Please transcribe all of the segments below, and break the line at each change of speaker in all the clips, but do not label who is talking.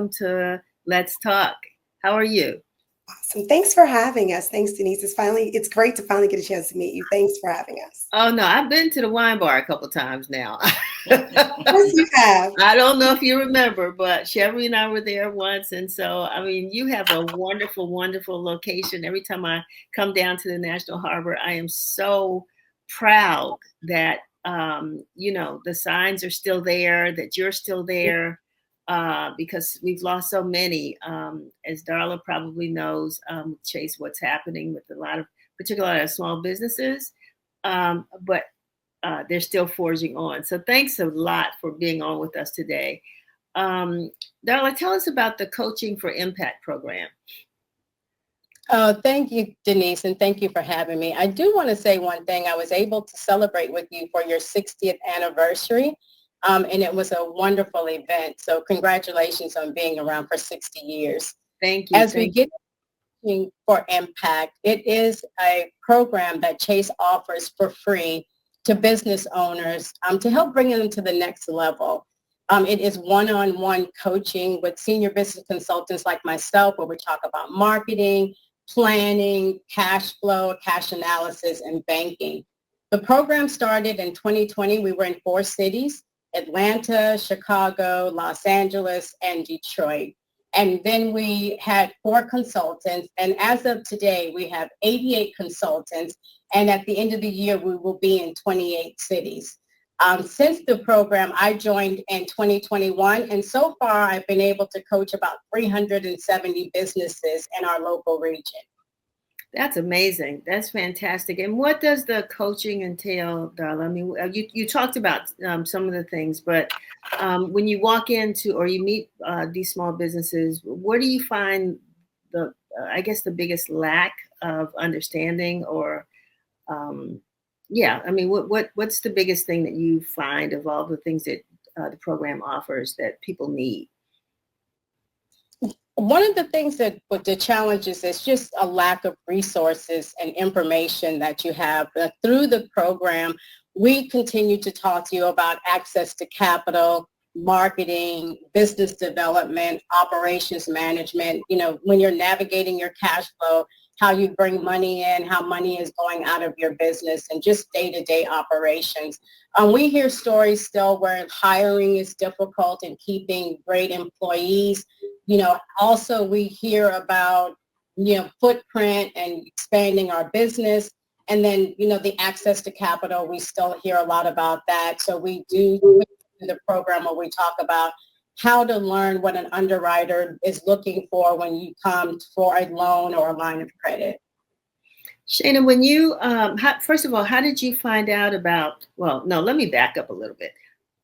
welcome to Let's Talk. How are you?
Awesome. Thanks for having us. Thanks, Denise. It's great to finally get a chance to meet you. Thanks for having us.
Oh no, I've been to the wine bar a couple times now.
Yes, you have.
I don't know if you remember, but Shevry and I were there once, and so I mean, you have a wonderful, wonderful location. Every time I come down to the National Harbor, I am so proud that the signs are still there, that you're still there, because we've lost so many. As Darla probably knows, Chase, what's happening with particularly a lot of small businesses, but they're still forging on. So thanks a lot for being on with us today. Darla, tell us about the Coaching for Impact program.
Thank you, Denise, and thank you for having me. I do want to say one thing. I was able to celebrate with you for your 60th anniversary, and it was a wonderful event. So congratulations on being around for 60 years.
Thank you.
As we get for Impact, it is a program that Chase offers for free to business owners to help bring them to the next level. It is one-on-one coaching with senior business consultants like myself, where we talk about marketing, planning, cash flow, cash analysis, and banking. The program started in 2020. We were in 4 cities: Atlanta, Chicago, Los Angeles, and Detroit. And then we had 4 consultants. And as of today, we have 88 consultants. And at the end of the year, we will be in 28 cities. Since the program, I joined in 2021. And so far, I've been able to coach about 370 businesses in our local region.
That's amazing. That's fantastic. And what does the coaching entail, Darla? I mean, you talked about some of the things, but when you walk into or you meet these small businesses, where do you find the biggest lack of understanding or, I mean, what's the biggest thing that you find of all the things that the program offers that people need?
One of the things that with the challenges is just a lack of resources and information that you have. Through the program, we continue to talk to you about access to capital, marketing, business development, operations management, when you're navigating your cash flow, how you bring money in, how money is going out of your business, and just day-to-day operations. We hear stories still where hiring is difficult and keeping great employees. Also we hear about, footprint and expanding our business. And then, the access to capital, we still hear a lot about that. So we do the program where we talk about how to learn what an underwriter is looking for when you come for a loan or a line of credit.
Shaina, when you, first of all, how did you find out about, let me back up a little bit.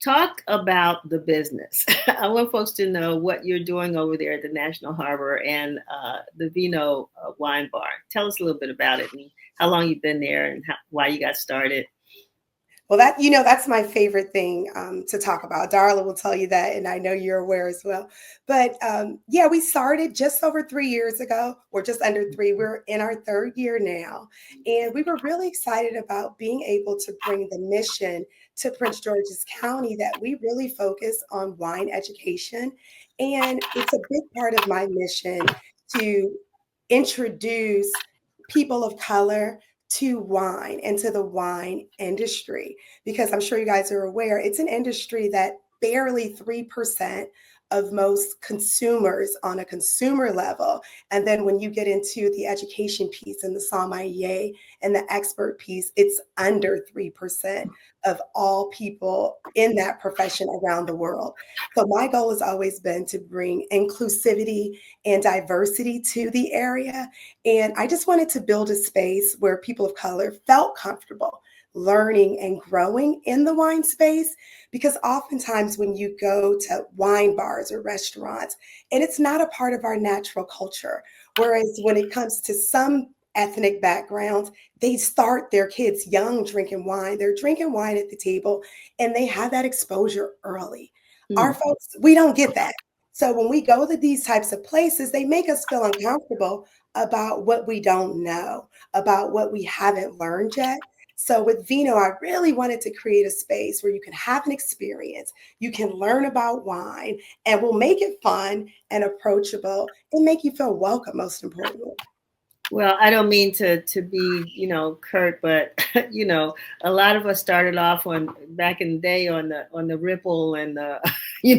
Talk about the business. I want folks to know what you're doing over there at the National Harbor and the Vino Wine Bar. Tell us a little bit about it and how long you've been there and why you got started.
Well, that's my favorite thing to talk about. Darla will tell you that, and I know you're aware as well. But we started just over 3 years ago, or just under 3. We're in our 3rd year now, and we were really excited about being able to bring the mission to Prince George's County that we really focus on wine education, and it's a big part of my mission to introduce people of color to wine and to the wine industry, because I'm sure you guys are aware it's an industry that barely 3% of most consumers on a consumer level. And then when you get into the education piece and the sommelier and the expert piece, it's under 3% of all people in that profession around the world. So my goal has always been to bring inclusivity and diversity to the area. And I just wanted to build a space where people of color felt comfortable learning and growing in the wine space, because oftentimes when you go to wine bars or restaurants, and it's not a part of our natural culture, whereas when it comes to some ethnic backgrounds, they start their kids young drinking wine. They're drinking wine at the table and they have that exposure early. Our folks, we don't get that. So when we go to these types of places, they make us feel uncomfortable about what we don't know, about what we haven't learned yet. So with Vino, I really wanted to create a space where you can have an experience, you can learn about wine, and we'll make it fun and approachable and make you feel welcome, most importantly.
Well, I don't mean to be, curt, but a lot of us started off on back in the day on the Ripple and the,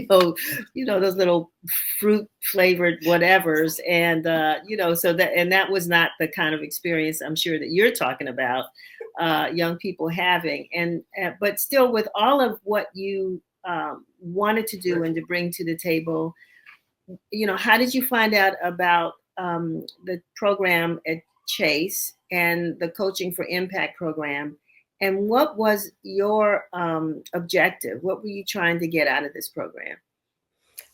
those little fruit flavored whatevers, and so that was not the kind of experience I'm sure that you're talking about, young people having, and but still with all of what you wanted to do and to bring to the table. How did you find out about the program at Chase and the Coaching for Impact program? And what was your objective? What were you trying to get out of this program?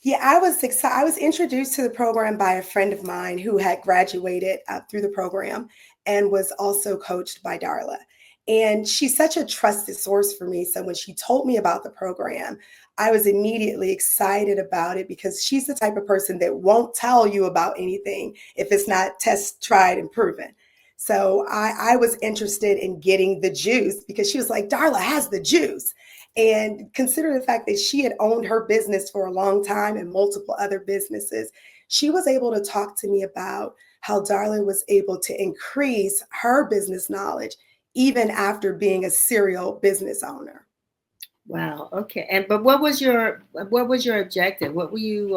Yeah, I was excited. I was introduced to the program by a friend of mine who had graduated through the program and was also coached by Darla. And she's such a trusted source for me. So when she told me about the program, I was immediately excited about it because she's the type of person that won't tell you about anything if it's not test, tried, and proven. So I was interested in getting the juice because she was like, Darla has the juice. And consider the fact that she had owned her business for a long time and multiple other businesses, she was able to talk to me about how Darla was able to increase her business knowledge even after being a serial business owner.
Wow. Okay. But what was your objective? What were you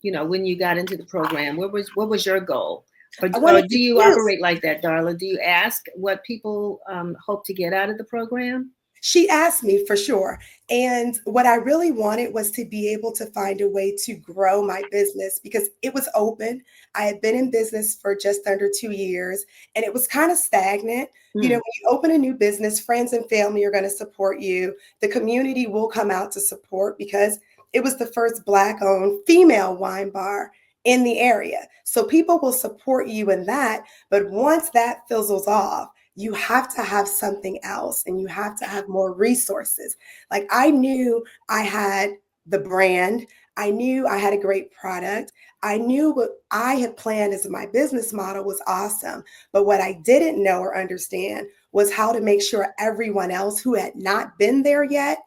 when you got into the program? What was your goal? Or do you operate like that, Darla? Do you ask what people hope to get out of the program?
She asked me for sure. And what I really wanted was to be able to find a way to grow my business because it was open. I had been in business for just under 2 years and it was kind of stagnant. When you open a new business, friends and family are going to support you. The community will come out to support because it was the first Black-owned female wine bar in the area. So people will support you in that. But once that fizzles off, you have to have something else and you have to have more resources. Like I knew I had the brand. I knew I had a great product. I knew what I had planned as my business model was awesome. But what I didn't know or understand was how to make sure everyone else who had not been there yet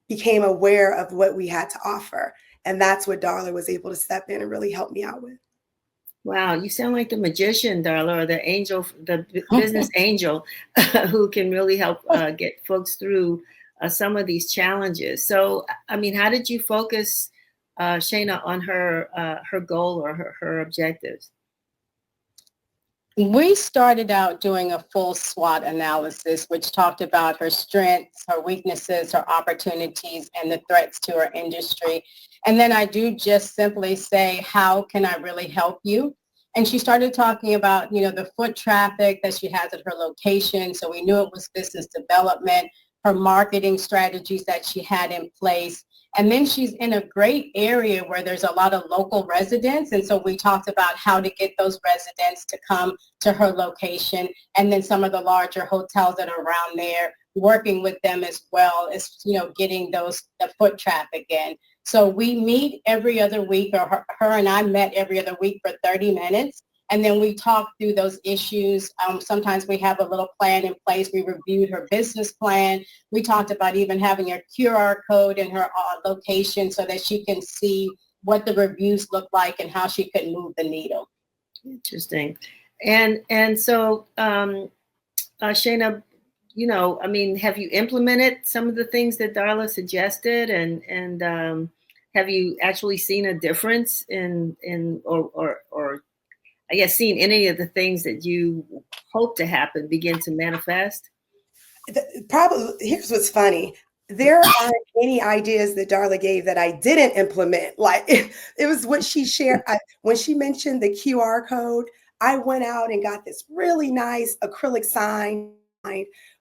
became aware of what we had to offer. And that's what Darla was able to step in and really help me out with.
Wow, you sound like the magician, Darla, or the angel, the business angel, who can really help get folks through some of these challenges. So, I mean, how did you focus, Shaina, on her goal or her objectives?
We started out doing a full SWOT analysis, which talked about her strengths, her weaknesses, her opportunities, and the threats to her industry. And then I do just simply say, how can I really help you? And she started talking about, the foot traffic that she has at her location. So we knew it was business development, her marketing strategies that she had in place. And then she's in a great area where there's a lot of local residents. And so we talked about how to get those residents to come to her location. And then some of the larger hotels that are around there, working with them as well as, getting the foot traffic in. So we meet every other week, or her and I met every other week for 30 minutes. And then we talk through those issues. Sometimes we have a little plan in place. We reviewed her business plan. We talked about even having a QR code in her location so that she can see what the reviews look like and how she could move the needle.
Interesting. And so, Shaina, have you implemented some of the things that Darla suggested, and have you actually seen a difference in or I guess seen any of the things that you hope to happen begin to manifest?
Probably, here's what's funny. There aren't any ideas that Darla gave that I didn't implement. Like it was what she shared. When she mentioned the QR code, I went out and got this really nice acrylic sign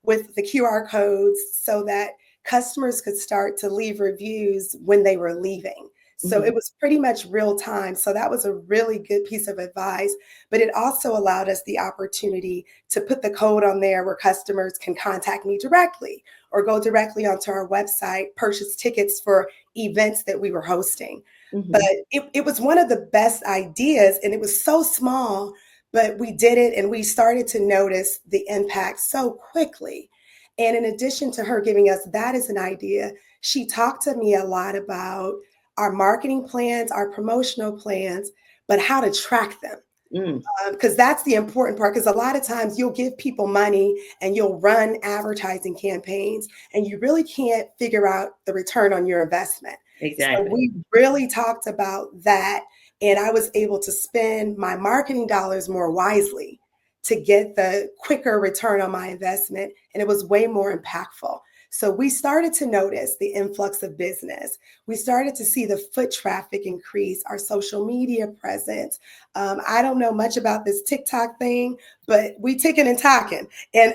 with the QR codes so that customers could start to leave reviews when they were leaving. So it was pretty much real time. So that was a really good piece of advice, but it also allowed us the opportunity to put the code on there where customers can contact me directly or go directly onto our website, purchase tickets for events that we were hosting. But it was one of the best ideas and it was so small, but we did it and we started to notice the impact so quickly. And in addition to her giving us that as an idea, she talked to me a lot about our marketing plans, our promotional plans, but how to track them.
Mm.
Because that's the important part. Because a lot of times you'll give people money and you'll run advertising campaigns and you really can't figure out the return on your investment. So
Exactly.
we really talked about that. And I was able to spend my marketing dollars more wisely to get the quicker return on my investment. And it was way more impactful. So we started to notice the influx of business. We started to see the foot traffic increase, our social media presence. I don't know much about this TikTok thing, but we ticking and talking. And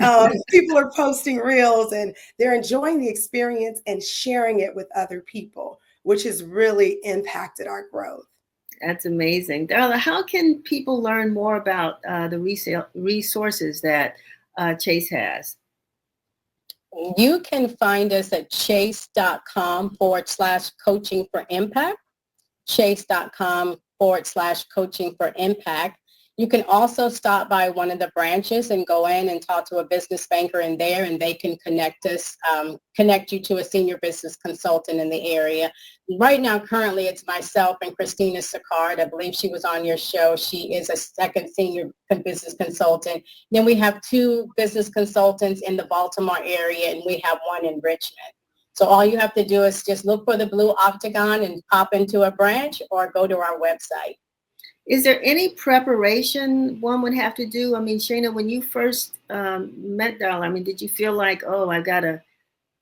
people are posting reels and they're enjoying the experience and sharing it with other people, which has really impacted our growth.
That's amazing. Darla, how can people learn more about the resources that Chase has?
You can find us at chase.com/coaching for impact, chase.com/coaching for impact. You can also stop by one of the branches and go in and talk to a business banker in there, and they can connect you to a senior business consultant in the area. Right now, currently, it's myself and Christina Sicard. I believe she was on your show. She is a second senior business consultant. Then we have 2 business consultants in the Baltimore area, and we have 1 in Richmond. So all you have to do is just look for the blue octagon and pop into a branch or go to our website.
Is there any preparation one would have to do? I mean, Shaina, when you first met Darla, I mean, did you feel like, oh, I got to,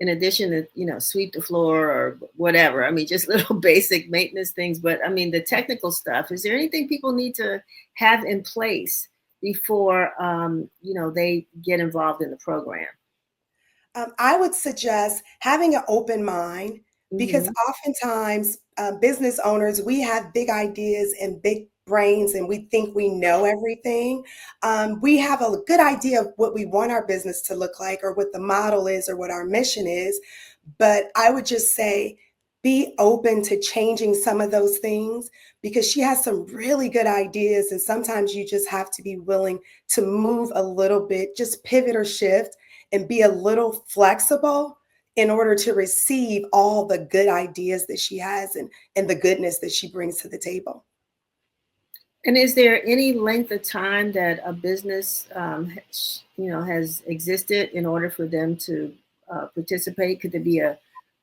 in addition to, sweep the floor or whatever, I mean, just little basic maintenance things, but I mean, the technical stuff, is there anything people need to have in place before, they get involved in the program?
I would suggest having an open mind because oftentimes business owners, we have big ideas and big brains and we think we know everything. We have a good idea of what we want our business to look like or what the model is or what our mission is. But I would just say, be open to changing some of those things because she has some really good ideas. And sometimes you just have to be willing to move a little bit, just pivot or shift and be a little flexible in order to receive all the good ideas that she has and the goodness that she brings to the table.
And is there any length of time that a business, has existed in order for them to participate? Could there be a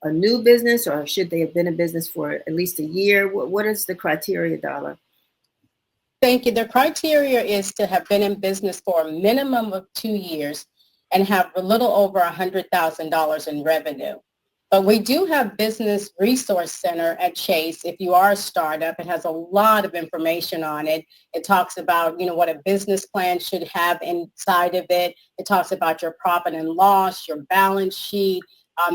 new business, or should they have been in business for at least a year? What is the criteria, Darla?
Thank you. The criteria is to have been in business for a minimum of 2 years and have a little over $100,000 in revenue. But we do have Business Resource Center at Chase. If you are a startup, it has a lot of information on it. It talks about, what a business plan should have inside of it. It talks about your profit and loss, your balance sheet.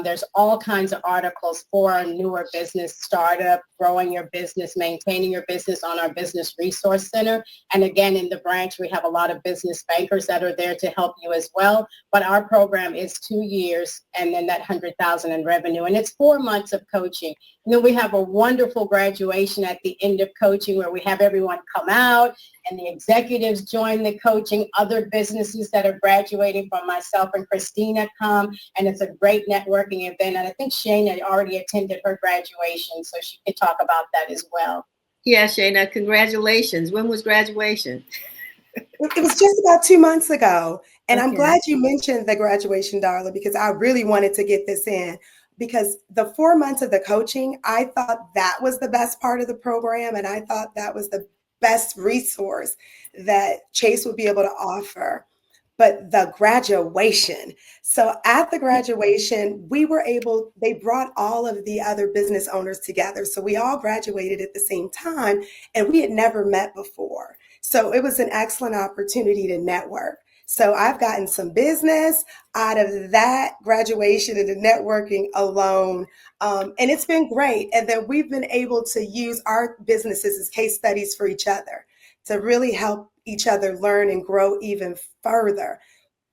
There's all kinds of articles for a newer business startup, growing your business, maintaining your business on our Business Resource Center. And again, in the branch, we have a lot of business bankers that are there to help you as well. But our program is 2 years and then that 100,000 in revenue. And it's 4 months of coaching. And then we have a wonderful graduation at the end of coaching where we have everyone come out and the executives join the coaching. Other businesses that are graduating from myself and Christina come, and it's a great networking event. And I think Shaina already attended her graduation, so she could talk about that as well.
Yeah, Shaina, congratulations. When was graduation?
It was just about 2 months ago. And
Okay.
I'm glad you mentioned the graduation, Darla, because I really wanted to get this in. Because the 4 months of the coaching, I thought that was the best part of the program. And I thought that was the best resource that Chase would be able to offer. But the graduation. So at the graduation, they brought all of the other business owners together. So we all graduated at the same time and we had never met before. So it was an excellent opportunity to network. So I've gotten some business out of that graduation and the networking alone. And it's been great. And then we've been able to use our businesses as case studies for each other to really help each other learn and grow even further.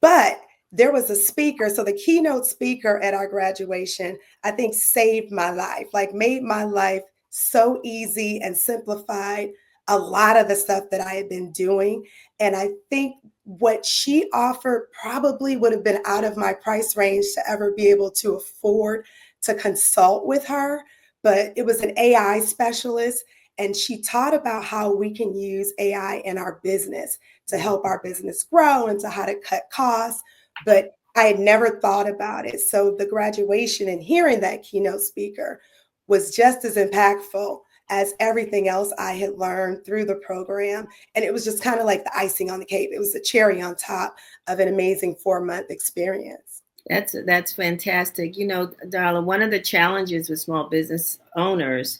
But there was a speaker. So the keynote speaker at our graduation, I think saved my life, like made my life so easy and simplified. a lot of the stuff that I had been doing. And I think what she offered probably would have been out of my price range to ever be able to afford to consult with her. But it was an AI specialist, and she taught about how we can use AI in our business to help our business grow and to how to cut costs. But I had never thought about it. So the graduation and hearing that keynote speaker was just as impactful as everything else I had learned through the program. And it was just kind of like the icing on the cake. It was the cherry on top of an amazing 4-month experience.
That's fantastic. You know, Darla, one of the challenges with small business owners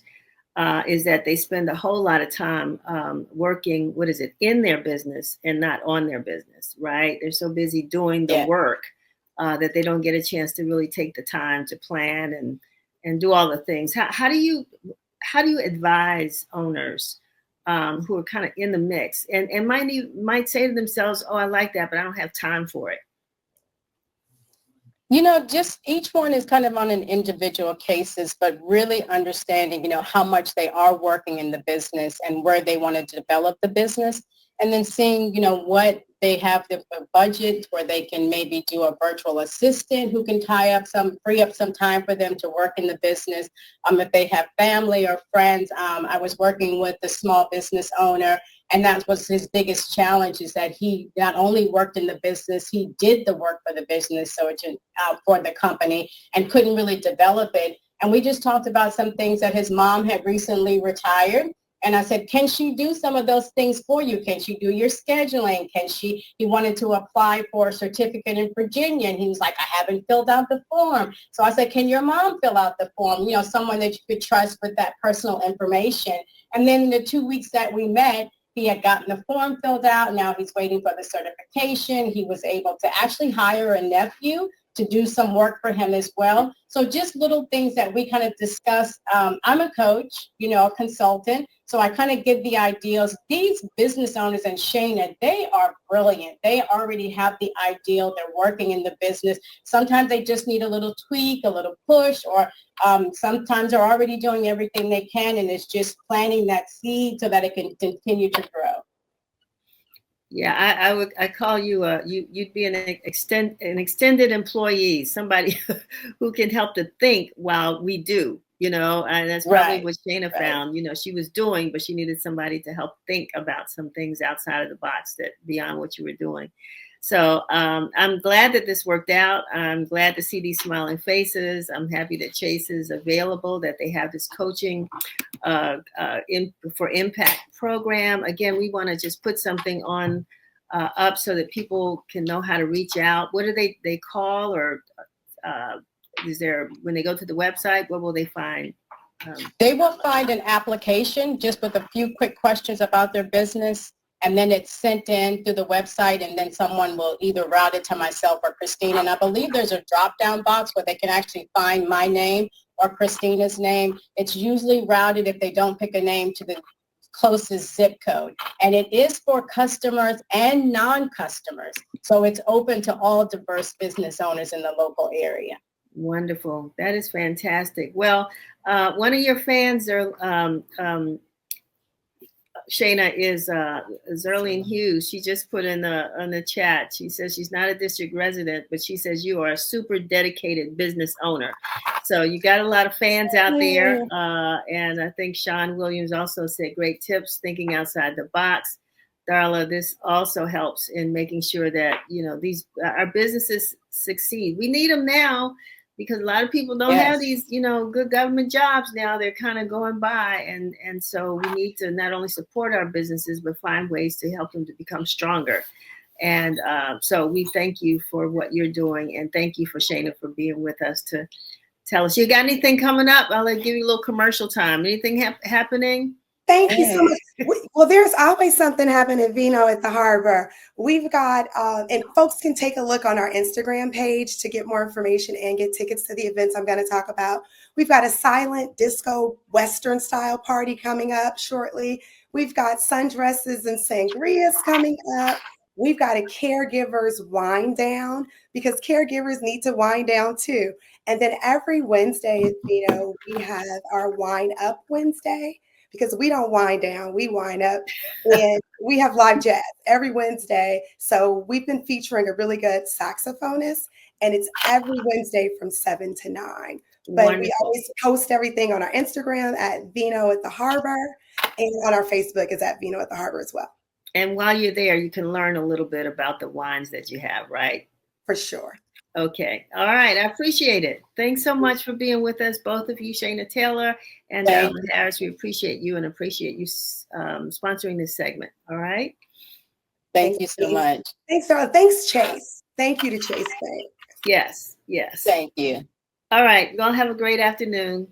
is that they spend a whole lot of time working, in their business and not on their business, right? They're so busy doing the work that they don't get a chance to really take the time to plan and do all the things. How do you advise owners who are kind of in the mix and might say to themselves, oh, I like that, but I don't have time for it?
You know, just each one is kind of on an individual cases, but really understanding, you know, how much they are working in the business and where they want to develop the business. And then seeing, you know, what they have the budget where they can maybe do a virtual assistant who can free up some time for them to work in the business. If they have family or friends, I was working with a small business owner, and that was his biggest challenge, is that he not only worked in the business, he did the work for the business, so it's for the company, and couldn't really develop it. And we just talked about some things that his mom had recently retired. And I said, can she do some of those things for you? Can she do your scheduling? He wanted to apply for a certificate in Virginia. And he was like, I haven't filled out the form. So I said, can your mom fill out the form? You know, someone that you could trust with that personal information. And then in the 2 weeks that we met, he had gotten the form filled out. Now he's waiting for the certification. He was able to actually hire a nephew to do some work for him as well. So just little things that we kind of discuss. I'm a coach, you know, a consultant. So I kind of give the ideals. These business owners, and Shaina, they are brilliant. They already have the ideal. They're working in the business. Sometimes they just need a little tweak, a little push, or sometimes they're already doing everything they can, and it's just planting that seed so that it can continue to grow.
Yeah, I call you you'd be an extended employee, somebody who can help to think while we do, you know, and that's probably what Shaina found. You know, she was doing, but she needed somebody to help think about some things outside of the box, that beyond what you were doing. So I'm glad that this worked out. I'm glad to see these smiling faces. I'm happy that Chase is available, that they have this coaching for impact program. Again, we want to just put something on up so that people can know how to reach out. What do they call, or is there, when they go to the website, what will they find?
They will find an application just with a few quick questions about their business, and then it's sent in through the website, and then someone will either route it to myself or Christine. And I believe there's a drop-down box where they can actually find my name or Christina's name. It's usually routed, if they don't pick a name, to the closest zip code. And it is for customers and non-customers. So it's open to all diverse business owners in the local area.
Wonderful. That is fantastic. Well, one of your fans are Shaina is Zerlene Hughes. She just put in the chat. She says she's not a district resident, but she says you are a super dedicated business owner. So you got a lot of fans out there. And I think Sean Williams also said great tips, thinking outside the box. Darla, this also helps in making sure that, you know, our businesses succeed. We need them now, because a lot of people don't have these, you know, good government jobs now. They're kind of going by. And so we need to not only support our businesses, but find ways to help them to become stronger. And so we thank you for what you're doing. And thank you for Shaina for being with us to tell us. You got anything coming up? I'll give you a little commercial time. Anything happening?
Thank you so much. Well, there's always something happening at Vino at the Harbor. We've got, and folks can take a look on our Instagram page to get more information and get tickets to the events I'm going to talk about. We've got a silent disco Western style party coming up shortly. We've got sundresses and sangrias coming up. We've got a caregivers wind down, because caregivers need to wind down too. And then every Wednesday at Vino, we have our Wine Up Wednesday, because we don't wind down, we wind up. And we have live jazz every Wednesday. So we've been featuring a really good saxophonist, and it's every Wednesday from 7 to 9. But
Wonderful.
we always post everything on our Instagram at Vino at the Harbor, and on our Facebook is at Vino at the Harbor as well.
And while you're there, you can learn a little bit about the wines that you have, right?
For sure.
Okay. All right. I appreciate it. Thanks so much for being with us, both of you, Shaina Taylor and Darla Harris. We appreciate you and appreciate you sponsoring this segment. All right.
Thank you so much.
Thanks, Darla. Thanks, Chase. Thank you to Chase Bank.
Yes. Yes.
Thank you.
All right. Y'all have a great afternoon.